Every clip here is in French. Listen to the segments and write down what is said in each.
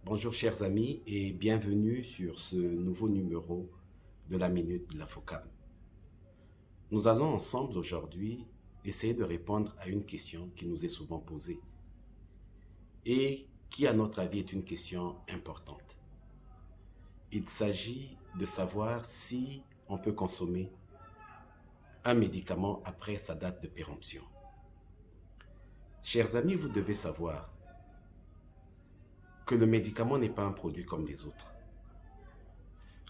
Bonjour chers amis et bienvenue sur ce nouveau numéro de la Minute de la FOCAM. Nous allons ensemble aujourd'hui essayer de répondre à une question qui nous est souvent posée et qui à notre avis est une question importante. Il s'agit de savoir si on peut consommer un médicament après sa date de péremption. Chers amis, vous devez savoir que le médicament n'est pas un produit comme les autres.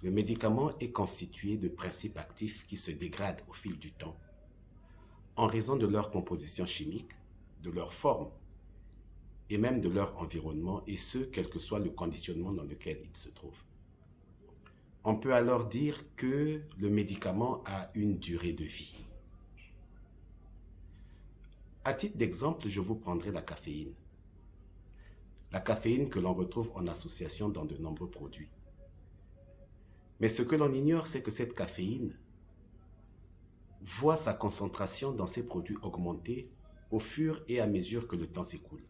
Le médicament est constitué de principes actifs qui se dégradent au fil du temps en raison de leur composition chimique, de leur forme et même de leur environnement, et ce, quel que soit le conditionnement dans lequel ils se trouvent. On peut alors dire que le médicament a une durée de vie. À titre d'exemple, je vous prendrai la caféine. La caféine que l'on retrouve en association dans de nombreux produits. Mais ce que l'on ignore, c'est que cette caféine voit sa concentration dans ces produits augmenter au fur et à mesure que le temps s'écoule.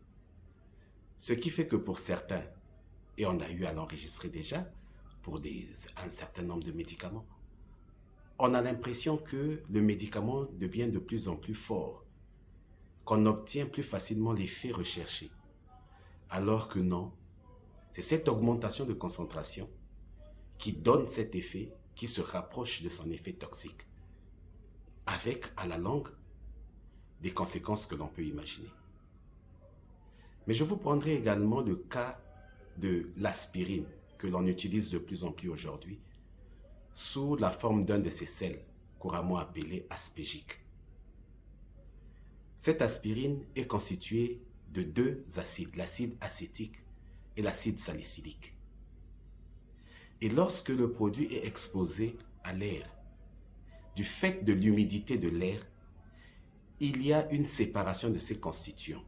Ce qui fait que pour certains, et on a eu à l'enregistrer déjà, pour un certain nombre de médicaments, on a l'impression que le médicament devient de plus en plus fort, qu'on obtient plus facilement l'effet recherché. Alors que non, c'est cette augmentation de concentration qui donne cet effet qui se rapproche de son effet toxique, avec, à la longue, des conséquences que l'on peut imaginer. Mais je vous prendrai également le cas de l'aspirine, que l'on utilise de plus en plus aujourd'hui, sous la forme d'un de ces sels, couramment appelé aspégique. Cette aspirine est constituée de deux acides, l'acide acétique et l'acide salicylique. Et lorsque le produit est exposé à l'air, du fait de l'humidité de l'air, il y a une séparation de ces constituants,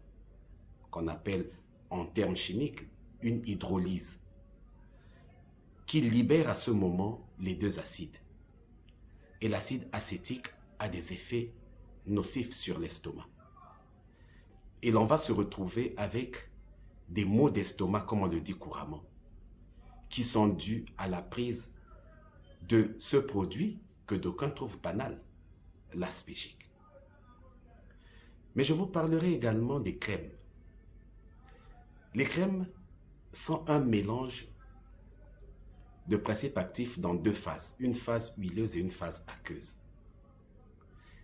qu'on appelle en termes chimiques une hydrolyse, qui libère à ce moment les deux acides. Et l'acide acétique a des effets nocifs sur l'estomac. Et l'on va se retrouver avec des maux d'estomac, comme on le dit couramment, qui sont dus à la prise de ce produit que d'aucuns trouvent banal, l'aspégique. Mais je vous parlerai également des crèmes. Les crèmes sont un mélange de principes actifs dans deux phases, une phase huileuse et une phase aqueuse.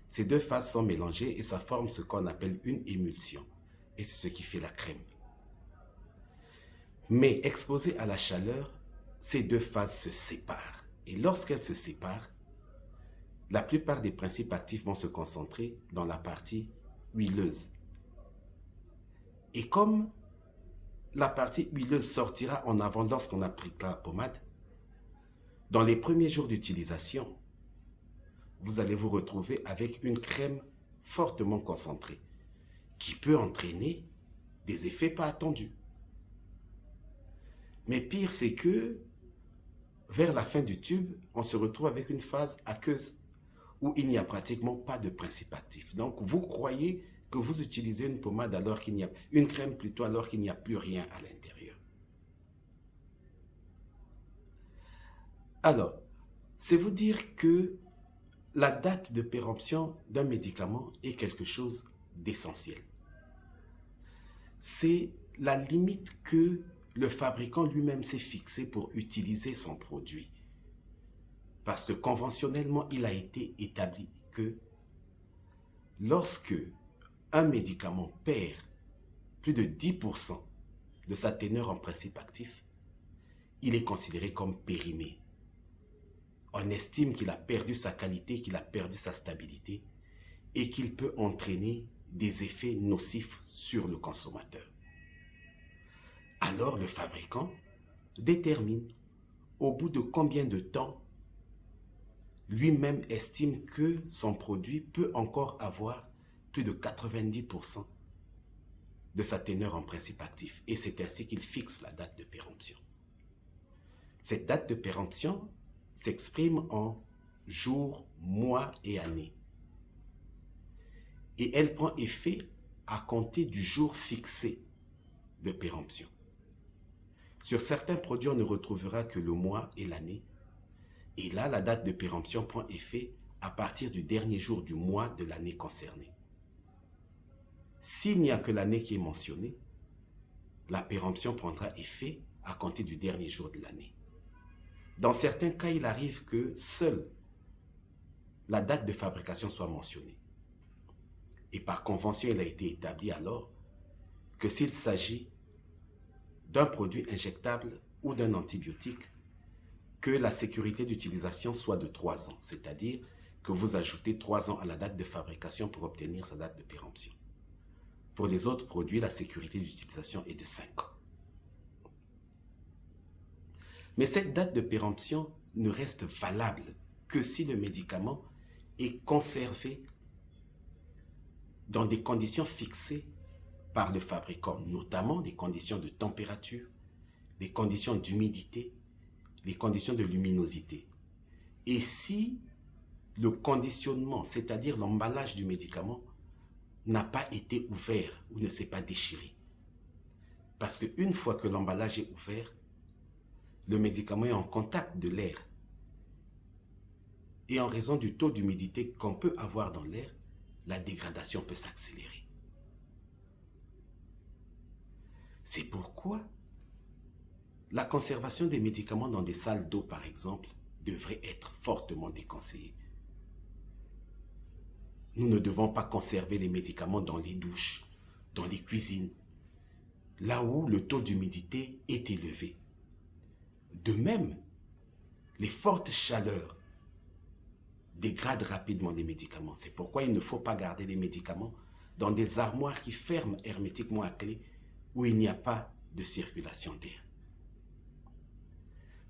Ces deux phases sont mélangées et ça forme ce qu'on appelle une émulsion, et c'est ce qui fait la crème. Mais exposées à la chaleur, ces deux phases se séparent. Et lorsqu'elles se séparent, la plupart des principes actifs vont se concentrer dans la partie huileuse. Et comme la partie huileuse sortira en avant lorsqu'on appliquera la pommade, dans les premiers jours d'utilisation, vous allez vous retrouver avec une crème fortement concentrée qui peut entraîner des effets pas attendus. Mais pire, c'est que vers la fin du tube, on se retrouve avec une phase aqueuse où il n'y a pratiquement pas de principe actif. Donc, vous croyez que vous utilisez une pommade alors qu'il n'y a une crème plutôt alors qu'il n'y a plus rien à l'intérieur. Alors, c'est vous dire que la date de péremption d'un médicament est quelque chose d'essentiel. C'est la limite que le fabricant lui-même s'est fixée pour utiliser son produit. Parce que conventionnellement, il a été établi que lorsque un médicament perd plus de 10% de sa teneur en principe actif, il est considéré comme périmé. On estime qu'il a perdu sa qualité, qu'il a perdu sa stabilité et qu'il peut entraîner des effets nocifs sur le consommateur. Alors le fabricant détermine au bout de combien de temps lui-même estime que son produit peut encore avoir plus de 90% de sa teneur en principe actif. Et c'est ainsi qu'il fixe la date de péremption. Cette date de péremption s'exprime en jours, mois et années. Et elle prend effet à compter du jour fixé de péremption. Sur certains produits, on ne retrouvera que le mois et l'année. Et là, la date de péremption prend effet à partir du dernier jour du mois de l'année concernée. S'il n'y a que l'année qui est mentionnée, la péremption prendra effet à compter du dernier jour de l'année. Dans certains cas, il arrive que seule la date de fabrication soit mentionnée. Et par convention, il a été établi alors que s'il s'agit d'un produit injectable ou d'un antibiotique, que la sécurité d'utilisation soit de 3 ans, c'est-à-dire que vous ajoutez 3 ans à la date de fabrication pour obtenir sa date de péremption. Pour les autres produits, la sécurité d'utilisation est de 5 ans. Mais cette date de péremption ne reste valable que si le médicament est conservé dans des conditions fixées par le fabricant, notamment des conditions de température, des conditions d'humidité, les conditions de luminosité. Et si le conditionnement, c'est-à-dire l'emballage du médicament, n'a pas été ouvert ou ne s'est pas déchiré. Parce qu'une fois que l'emballage est ouvert, le médicament est en contact de l'air. Et en raison du taux d'humidité qu'on peut avoir dans l'air, la dégradation peut s'accélérer. C'est pourquoi la conservation des médicaments dans des salles d'eau, par exemple, devrait être fortement déconseillée. Nous ne devons pas conserver les médicaments dans les douches, dans les cuisines, là où le taux d'humidité est élevé. De même, les fortes chaleurs dégradent rapidement les médicaments. C'est pourquoi il ne faut pas garder les médicaments dans des armoires qui ferment hermétiquement à clé où il n'y a pas de circulation d'air.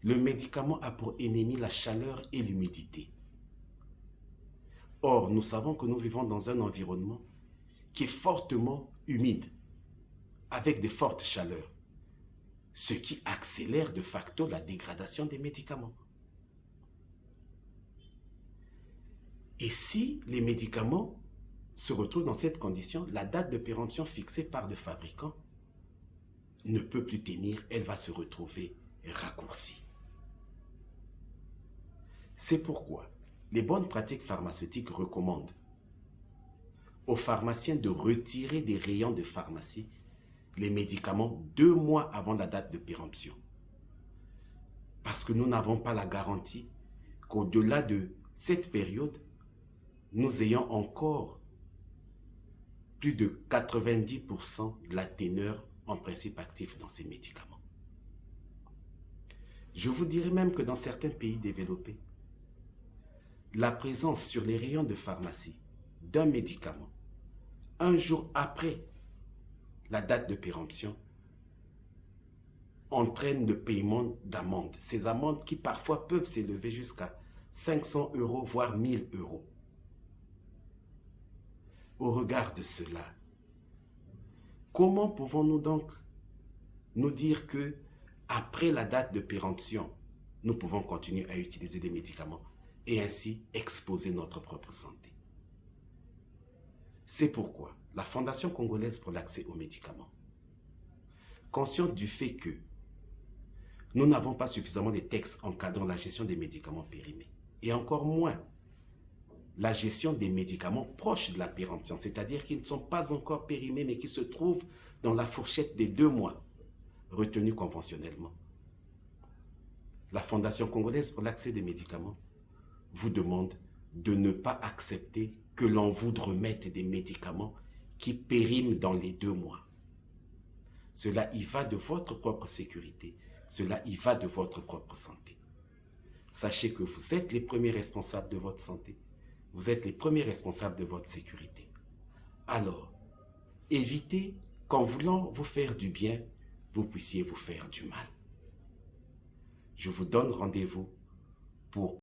Le médicament a pour ennemi la chaleur et l'humidité. Or, nous savons que nous vivons dans un environnement qui est fortement humide, avec de fortes chaleurs, ce qui accélère de facto la dégradation des médicaments. Et si les médicaments se retrouvent dans cette condition, la date de péremption fixée par le fabricant ne peut plus tenir, elle va se retrouver raccourcie. C'est pourquoi les bonnes pratiques pharmaceutiques recommandent aux pharmaciens de retirer des rayons de pharmacie les médicaments 2 mois avant la date de péremption. Parce que nous n'avons pas la garantie qu'au-delà de cette période, nous ayons encore plus de 90% de la teneur en principe actif dans ces médicaments. Je vous dirais même que dans certains pays développés, la présence sur les rayons de pharmacie d'un médicament, un jour après la date de péremption, entraîne le paiement d'amendes. Ces amendes qui parfois peuvent s'élever jusqu'à 500 €, voire 1000 €. Au regard de cela, comment pouvons-nous donc nous dire que après la date de péremption, nous pouvons continuer à utiliser des médicaments et ainsi exposer notre propre santé? C'est pourquoi la Fondation congolaise pour l'accès aux médicaments, consciente du fait que nous n'avons pas suffisamment de textes encadrant la gestion des médicaments périmés, et encore moins la gestion des médicaments proches de la péremption, c'est-à-dire qui ne sont pas encore périmés, mais qui se trouvent dans la fourchette des 2 mois, retenus conventionnellement. La Fondation congolaise pour l'accès des médicaments vous demande de ne pas accepter que l'on vous remette des médicaments qui périment dans les 2 mois. Cela y va de votre propre sécurité, cela y va de votre propre santé. Sachez que vous êtes les premiers responsables de votre santé, vous êtes les premiers responsables de votre sécurité. Alors, évitez qu'en voulant vous faire du bien, vous puissiez vous faire du mal. Je vous donne rendez-vous pour